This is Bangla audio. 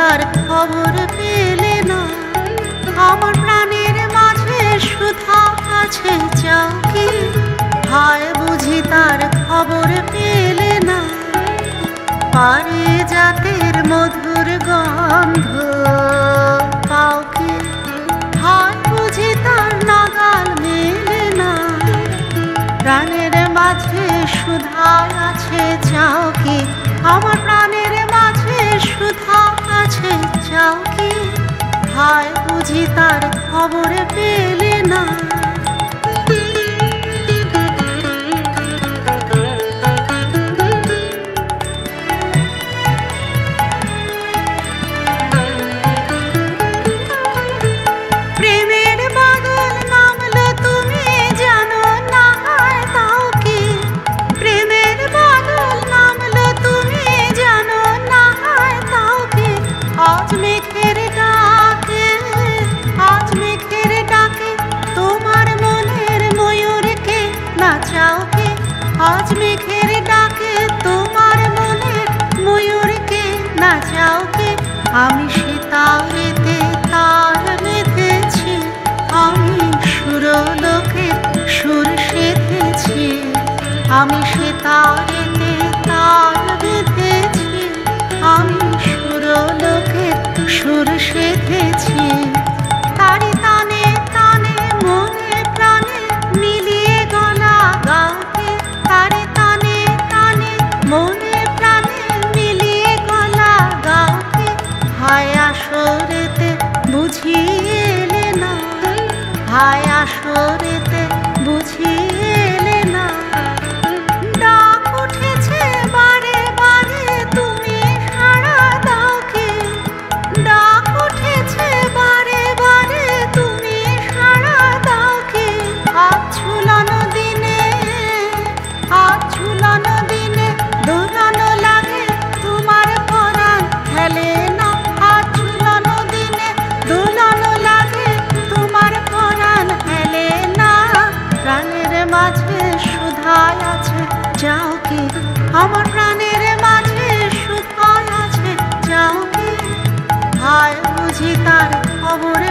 তার খবর পেলে না। আমার প্রাণের মাঝে সুধা আছে চাও কি? হায় বুঝি তার খবর পেলে না। পারিজাতের মধুর গন্ধ পাও কি? হায় বুঝি তার নাগাল মেলে না। প্রাণের মাঝে সুধা আছে চাও কি? আমার প্রাণের মাঝে সুধা আছে চাও কি? হায় বুঝি তার খবর পেলে না। প্রেমের বাদল নামলো তুমি জানো না হয় তাও কি? প্রেমের বাদল নামলো তুমি জানো না হয় তাও কি? আজ মেঘের ডাকে, আজ মেঘের ডাকে তোমার মনের ময়ূরকে নাচাও কি? আজ মেঘের ডাকে তোমার মনের ময়ূরকে নাচাও কি? আমি সিতারেতে তার বেঁধেছি, আমি সুরলোকে সুর সেধেছি। আমি সিতারেতে তার বেঁধেছি, আমি সুরলোকে সুর সেধেছি। তারি তানে তানে মনে প্রাণে মিলিয়ে গলা গাওকে। তারি তানে তানে মনে প্রাণে মিলিয়ে গলা গাওকে। হায় আসরেতে বুঝিয়ে এলে না, হায় আসরেতে বুঝিয়ে এলে না। ডাক উঠেছে বারে বারে তুমি সাড়া দাও কি? ডাক উঠেছে বারে বারে তুমি সাড়া দাও কি? হাত ঝুলানো দিনে, হাত ঝুলানো দিনে দোলানো লাগে তোমার পরাণ হেলে না। হাত ঝুলানো দিনে দোলানো লাগে তোমার পরাণ হেলে না। প্রাণের মাঝে সুধায় আছে যাও কি? আমার প্রাণের মাঝে সুধায় আছে যাও কি? হায় বুঝি তার খবর